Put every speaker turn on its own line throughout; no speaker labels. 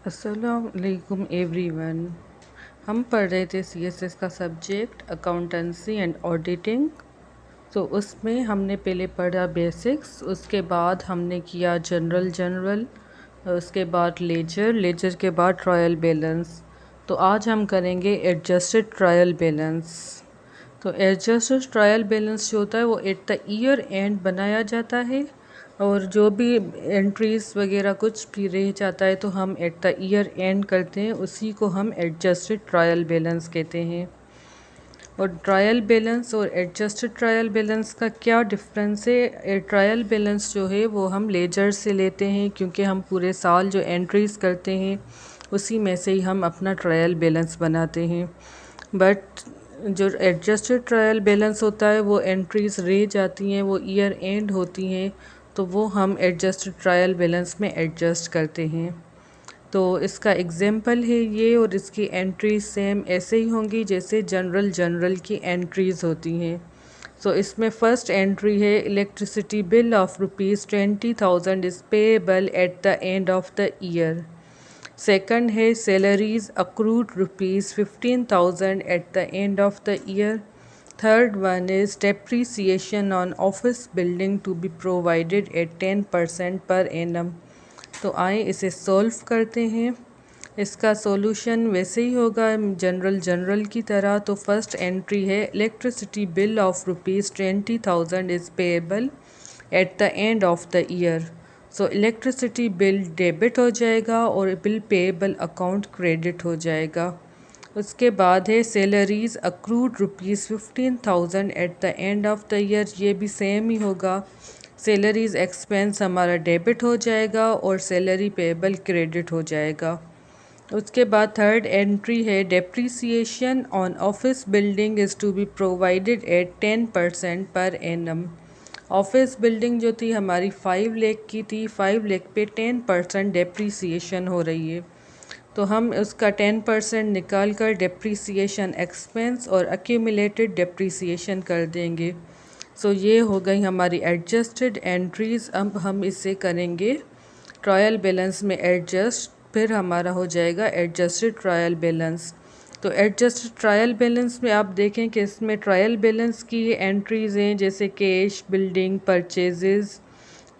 अस्सलामुअलैकुम एवरीवन। हम पढ़ रहे थे सीएसएस का सब्जेक्ट अकाउंटेंसी एंड ऑडिटिंग। तो उसमें हमने पहले पढ़ा बेसिक्स, उसके बाद हमने किया जनरल, उसके बाद लेजर के बाद ट्रायल बैलेंस। तो आज हम करेंगे एडजस्टेड ट्रायल बैलेंस। तो एडजस्टेड ट्रायल बैलेंस जो होता है वो एट द ईयर एंड बनाया जाता है, और जो भी एंट्रीज वगैरह कुछ भी रह जाता है तो हम एट द ईयर एंड करते हैं, उसी को हम एडजस्टेड ट्रायल बैलेंस कहते हैं। और ट्रायल बैलेंस और एडजस्टेड ट्रायल बैलेंस का क्या डिफरेंस है? ट्रायल बैलेंस जो है वो हम लेजर से लेते हैं, क्योंकि हम पूरे साल जो एंट्रीज करते हैं उसी में से ही हम अपना ट्रायल बैलेंस बनाते हैं। बट जो एडजस्टेड ट्रायल बैलेंस होता है वो एंट्रीज रह जाती हैं, वो ईयर एंड होती हैं, तो वो हम एडजस्टेड ट्रायल बैलेंस में एडजस्ट करते हैं। तो इसका एग्जांपल है ये, और इसकी एंट्रीज सेम ऐसे ही होंगी जैसे जनरल की एंट्रीज होती हैं। तो इसमें फ़र्स्ट एंट्री है electricity bill of ₹20,000 is payable at the end of the year. Second है salaries accrued ₹15,000 at the end of the year. Third one is depreciation on office building to be provided at 10% per annum. तो आए इसे solve करते हैं। इसका solution वैसे ही होगा general की तरह। तो फर्स्ट एंट्री है electricity bill of ₹20,000 is payable at the end of the year. So electricity bill debit हो जाएगा और बिल पेएबल अकाउंट क्रेडिट हो जाएगा। उसके बाद है salaries accrued ₹15,000 at the end of the year. ये भी सेम ही होगा, सैलरीज एक्सपेंस हमारा डेबिट हो जाएगा और सैलरी पेएबल क्रेडिट हो जाएगा। उसके बाद थर्ड एंट्री है depreciation on office building is to be provided at 10% per annum. Office building जो थी हमारी 5 लाख की थी, 5 लाख पे 10% डेप्रीसिएशन हो रही है, तो हम उसका 10% निकाल कर डेप्रीसिएशन एक्सपेंस और एक्यूमुलेटेड डेप्रीसिएशन कर देंगे। सो ये हो गई हमारी एडजस्टेड एंट्रीज़। अब हम इसे करेंगे ट्रायल बैलेंस में एडजस्ट, फिर हमारा हो जाएगा एडजस्टेड ट्रायल बैलेंस। तो एडजस्टेड ट्रायल बैलेंस में आप देखें कि इसमें ट्रायल बैलेंस की एंट्रीज़ हैं जैसे cash, building, purchases,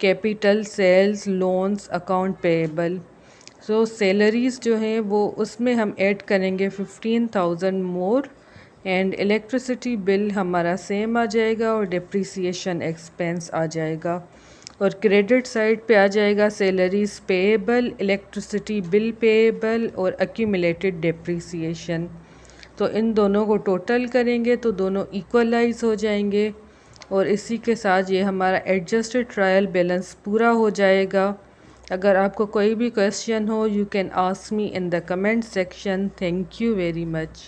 capital, sales, loans, account payable. So salaries जो हैं वो उसमें हम ऐड करेंगे 15,000 मोर, एंड इलेक्ट्रिसिटी बिल हमारा सेम आ जाएगा और डिप्रिसिएशन एक्सपेंस आ जाएगा। और क्रेडिट साइड पे आ जाएगा salaries payable, electricity bill payable और एक्यूमुलेटेड डिप्रिसिएशन। तो इन दोनों को टोटल करेंगे तो दोनों इक्वलाइज हो जाएंगे, और इसी के साथ ये हमारा एडजस्टेड ट्रायल बैलेंस पूरा हो जाएगा। अगर आपको कोई भी क्वेश्चन हो, you can ask me in the comment section. Thank you very much.